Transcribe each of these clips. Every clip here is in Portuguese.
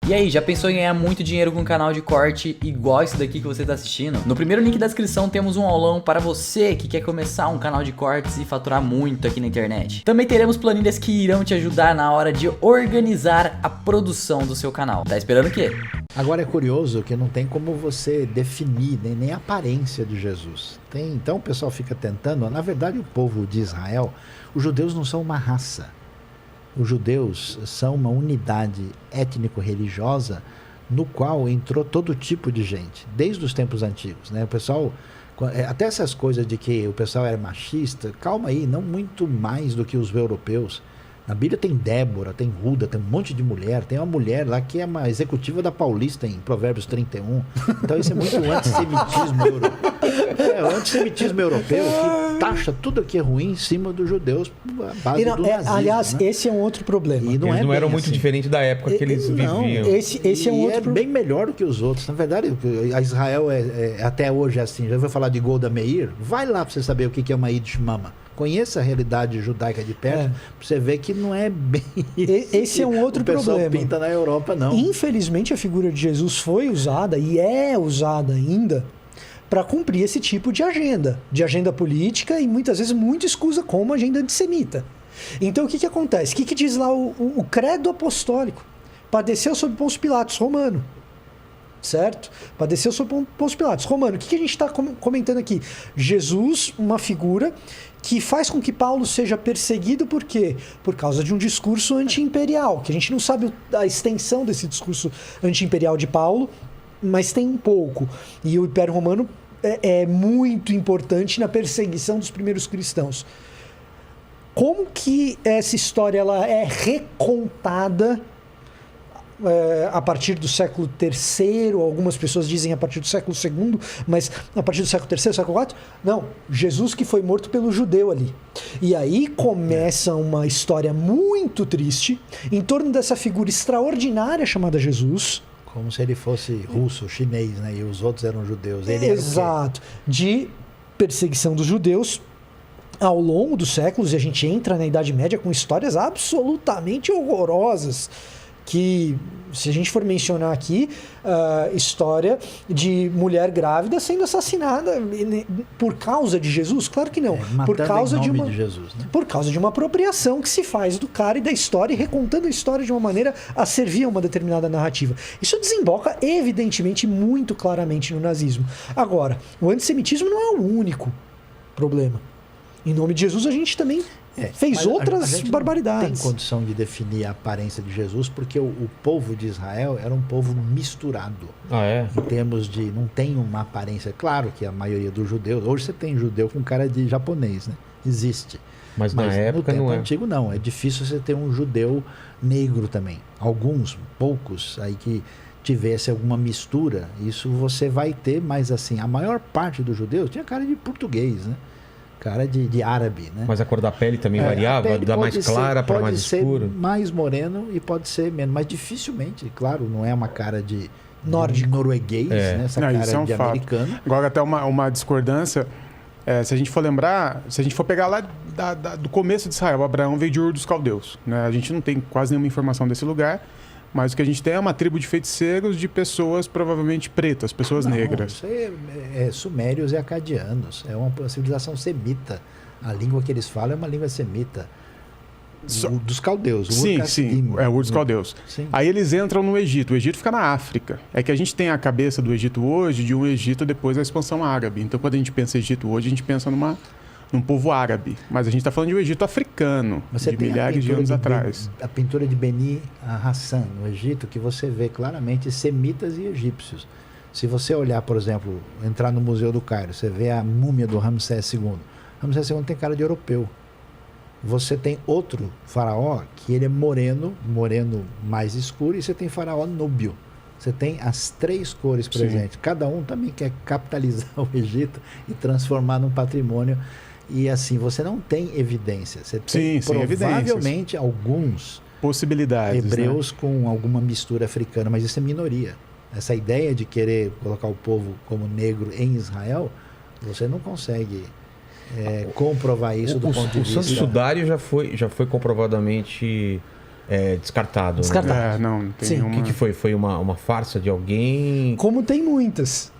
E aí, já pensou em ganhar muito dinheiro com um canal de corte igual esse daqui que você está assistindo? No primeiro link da descrição temos um aulão para você que quer começar um canal de cortes e faturar muito aqui na internet. Também teremos planilhas que irão te ajudar na hora de organizar a produção do seu canal. Tá esperando o quê? Agora é curioso que não tem como você definir nem a aparência de Jesus. Então o pessoal fica tentando, na verdade o povo de Israel, os judeus não são uma raça. Os judeus são uma unidade étnico-religiosa no qual entrou todo tipo de gente, desde os tempos antigos, né? O pessoal, até essas coisas de que o pessoal era machista, calma aí, não muito mais do que os europeus. Na Bíblia tem Débora, tem Ruda, tem um monte de mulher. Tem uma mulher lá que é uma executiva da Paulista em Provérbios 31. Então isso é muito antissemitismo europeu. É o antissemitismo europeu que taxa tudo que é ruim em cima dos judeus, a base do nazismo. Aliás, né? Esse é um outro problema. E não eles não eram muito assim. diferentes da época que eles viviam. Esse é um outro bem melhor do que os outros. Na verdade, a Israel até hoje é assim. Já vou falar de Golda Meir. Vai lá para você saber o que é uma Yiddish Mama. Conheça a realidade judaica de perto, para você ver que não é bem isso. Esse é um outro problema. O pessoal pinta na Europa, não. Infelizmente, a figura de Jesus foi usada, e é usada ainda, para cumprir esse tipo de agenda política e muitas vezes muito escusa como agenda antissemita. Então, o que acontece? O que diz lá o credo apostólico? Padeceu sob Pôncio Pilatos, romano. Certo? Padeceu sob Pôncio Pilatos, romano. O que a gente está comentando aqui? Jesus, uma figura que faz com que Paulo seja perseguido, por quê? Por causa de um discurso anti-imperial, que a gente não sabe a extensão desse discurso anti-imperial de Paulo, mas tem um pouco. E o Império Romano é muito importante na perseguição dos primeiros cristãos. Como que essa história ela é recontada a partir do século III, algumas pessoas dizem a partir do século II, mas a partir do século III, século IV, não, Jesus que foi morto pelo judeu ali. E aí começa uma história muito triste em torno dessa figura extraordinária chamada Jesus. Como se ele fosse russo, chinês, né? E os outros eram judeus. Ele Exato. De perseguição dos judeus ao longo dos séculos, e a gente entra na Idade Média com histórias absolutamente horrorosas. Que, se a gente for mencionar aqui, história de mulher grávida sendo assassinada por causa de Jesus? Claro que não. Por causa de Jesus, né? Por causa de uma apropriação que se faz do cara e da história, e recontando a história de uma maneira a servir a uma determinada narrativa. Isso desemboca, evidentemente, muito claramente no nazismo. Agora, o antissemitismo não é o único problema. Em nome de Jesus, a gente também fez outras a gente barbaridades. Não tem condição de definir a aparência de Jesus, porque o povo de Israel era um povo misturado. Em termos de... Não tem uma aparência... Claro que a maioria dos judeus... Hoje você tem judeu com cara de japonês, né? Existe. Mas na época no tempo não é. antigo não. É difícil você ter um judeu negro também. Alguns, poucos, aí que tivesse alguma mistura. Isso você vai ter, mas assim, a maior parte dos judeus tinha cara de português, né? Cara de árabe, né? Mas a cor da pele também variava? Da mais clara para mais escura? Pode ser mais moreno e pode ser menos. Mas dificilmente, claro, não é uma cara de norueguês, né? Essa cara de americano. Agora, até uma discordância. Se a gente for lembrar, se a gente for pegar lá do começo de Israel, Abraão veio de Ur dos Caldeus, né? A gente não tem quase nenhuma informação desse lugar. Mas o que a gente tem é uma tribo de feiticeiros de pessoas provavelmente pretas, pessoas negras. Isso é sumérios e acadianos. É uma civilização semita. A língua que eles falam é uma língua semita. Dos caldeus. Sim, é o Ur dos Caldeus. Sim. Aí eles entram no Egito. O Egito fica na África. É que a gente tem a cabeça do Egito hoje de um Egito depois da expansão árabe. Então, quando a gente pensa em Egito hoje, a gente pensa num povo árabe, mas a gente está falando de um Egito africano, de milhares de anos atrás. A pintura de Beni Hassan, no Egito, que você vê claramente semitas e egípcios. Se você olhar, por exemplo, entrar no Museu do Cairo, você vê a múmia do Ramsés II. Ramsés II tem cara de europeu. Você tem outro faraó, que ele é moreno mais escuro, e você tem faraó núbio. Você tem as três cores presentes. Cada um também quer capitalizar o Egito e transformar num patrimônio. E assim, você não tem evidência. Você tem provavelmente alguns possibilidades, hebreus, né? Com alguma mistura africana, mas isso é minoria. Essa ideia de querer colocar o povo como negro em Israel, você não consegue comprovar isso do ponto de vista... O Santo Sudário já foi comprovadamente descartado. Descartado. Não tem Sim. nenhuma... O que foi? Foi uma farsa de alguém? Como tem muitas.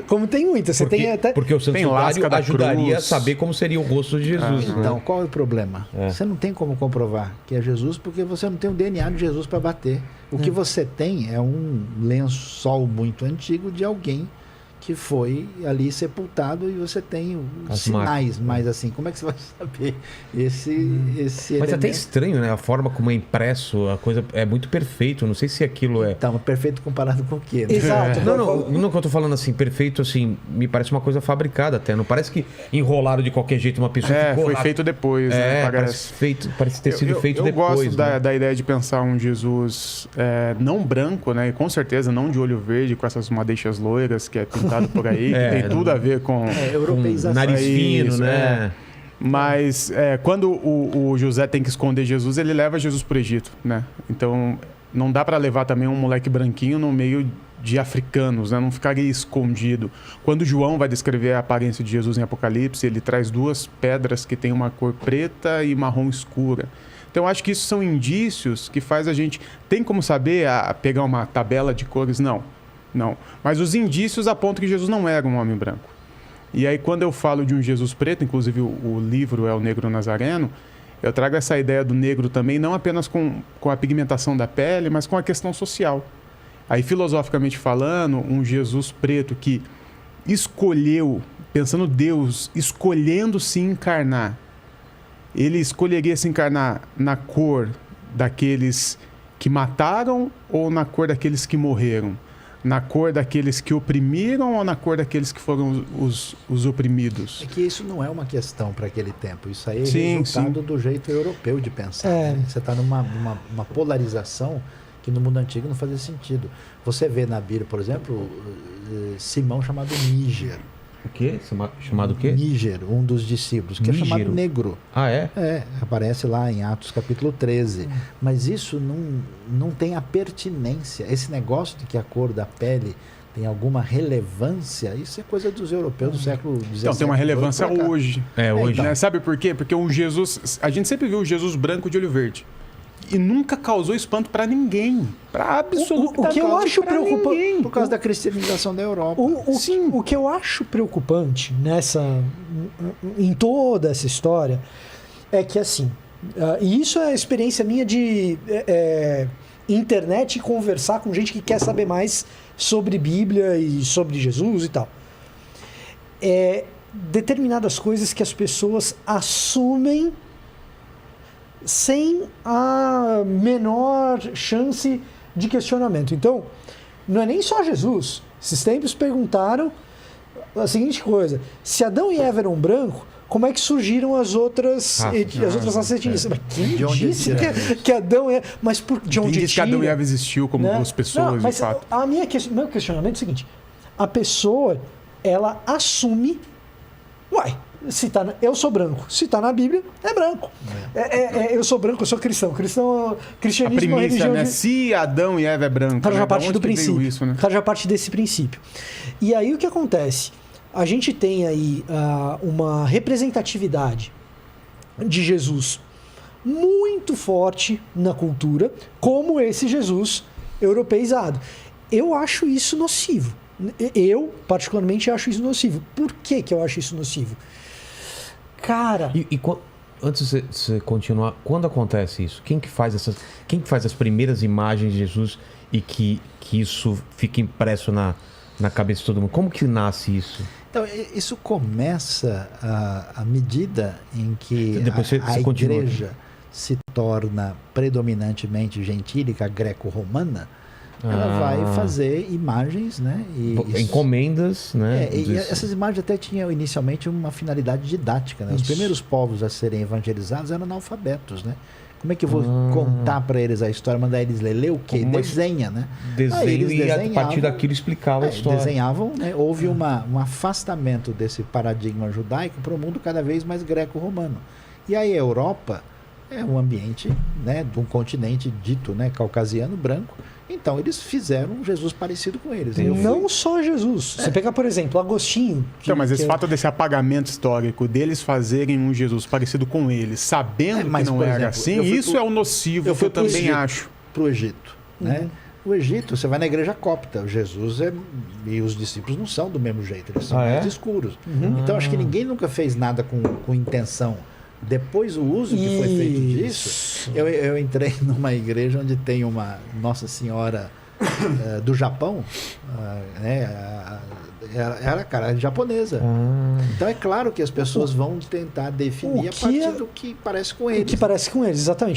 Como tem muitas. Você tem até... Porque o Santo Tem Lasca Sudário da ajudaria Cruz. a saber como seria o rosto de Jesus. né? Então, qual é o problema? Você não tem como comprovar que é Jesus porque você não tem o DNA de Jesus para bater. O que você tem é um lençol muito antigo de alguém que foi ali sepultado e você tem As sinais, mas assim, como é que você vai saber esse Mas elemento? é até estranho, né? A forma como é impresso, a coisa é muito perfeito. Não sei se aquilo é... Então, perfeito comparado com o quê? Né? Exato. Não que eu tô falando assim, perfeito, assim, me parece uma coisa fabricada até. Não parece que enrolaram de qualquer jeito uma pessoa ficou foi lá. feito depois, né? Parece ter sido feito eu depois. gosto né? da ideia de pensar um Jesus não branco, né? E com certeza não de olho verde, com essas madeixas loiras que é pintado por aí, que tem tudo a ver com europeização. Nariz fino, Isso, né? Mas quando o José tem que esconder Jesus, ele leva Jesus para o Egito, né? Então não dá para levar também um moleque branquinho no meio de africanos, né? Não ficaria escondido. Quando João vai descrever a aparência de Jesus em Apocalipse, ele traz 2 pedras que têm uma cor preta e marrom escura. Então acho que isso são indícios que faz a gente... Tem como saber pegar uma tabela de cores? Não. Mas os indícios apontam que Jesus não era um homem branco. E aí quando eu falo de um Jesus preto, inclusive o livro é o Negro Nazareno, eu trago essa ideia do negro também, não apenas com a pigmentação da pele, mas com a questão social. Aí filosoficamente falando, um Jesus preto que escolheu, pensando Deus, escolhendo se encarnar, ele escolheria se encarnar na cor daqueles que mataram ou na cor daqueles que morreram? Na cor daqueles que oprimiram ou na cor daqueles que foram os oprimidos? É que isso não é uma questão para aquele tempo. Isso aí é Sim, resultado do jeito europeu de pensar. Né? Você está numa polarização que no mundo antigo não fazia sentido. Você vê na Bíblia, por exemplo, Simão chamado Níger. O quê? Chamado o quê? Níger, um dos discípulos, que é chamado negro. Ah, é? Aparece lá em Atos capítulo 13. Mas isso não tem a pertinência. Esse negócio de que a cor da pele tem alguma relevância, isso é coisa dos europeus do século XVII. Então tem uma relevância hoje. Hoje. Então. Né? Sabe por quê? Porque um Jesus... A gente sempre viu o Jesus branco de olho verde. E nunca causou espanto para ninguém. Para absolutamente o que eu acho preocupante por causa da cristianização da Europa. O que eu acho preocupante em toda essa história é que assim, e isso é a experiência minha de internet e conversar com gente que quer saber mais sobre Bíblia e sobre Jesus e tal. Determinadas coisas que as pessoas assumem sem a menor chance de questionamento. Então, não é nem só Jesus. Esses tempos perguntaram a seguinte coisa: se Adão e Eva eram brancos, como é que surgiram as outras raças etnias? Mas quem disse que Adão e Eva... Mas de onde disse que Adão e Eva existiu como duas pessoas, de fato? Meu questionamento é o seguinte: a pessoa, ela assume... eu sou branco. Se está na Bíblia, é branco. Eu sou branco, eu sou cristão. Cristianismo é uma religião... né? Se Adão e Eva é branco, cara, já parte do princípio. Isso, né? Cara, já parte desse princípio. E aí o que acontece? A gente tem aí uma representatividade de Jesus muito forte na cultura, como esse Jesus europeizado. Eu acho isso nocivo. Eu, particularmente, acho isso nocivo. Por que eu acho isso nocivo? Cara... Antes de você continuar, quando acontece isso? Quem que faz as primeiras imagens de Jesus e que isso fica impresso na cabeça de todo mundo? Como que nasce isso? Então, isso começa à medida em que a igreja se torna predominantemente gentílica, greco-romana. Ela vai fazer imagens, né? Encomendas, né? E essas imagens até tinham inicialmente uma finalidade didática, né? Os primeiros povos a serem evangelizados eram analfabetos, né? Como é que eu vou contar para eles a história, mandar eles ler o quê? Desenha, né? Desenho e a partir daquilo explicava a história. Desenhavam, né? Houve um afastamento desse paradigma judaico para o mundo cada vez mais greco-romano. E aí a Europa é um ambiente, né, de um continente dito, né, caucasiano, branco. Então eles fizeram um Jesus parecido com eles. Não só Jesus. Você pegar, por exemplo, Agostinho. Então, mas esse fato desse apagamento histórico, deles fazerem um Jesus parecido com eles, sabendo que não era assim, isso é o nocivo que eu também acho. Para o Egito, né? O Egito, você vai na igreja copta, o Jesus e os discípulos não são do mesmo jeito, eles são mais escuros. Então acho que ninguém nunca fez nada com intenção. Depois o uso que foi feito disso, eu entrei numa igreja onde tem uma Nossa Senhora do Japão, era cara japonesa. Então é claro que as pessoas vão tentar definir a partir do que parece com eles. O que parece com eles, exatamente.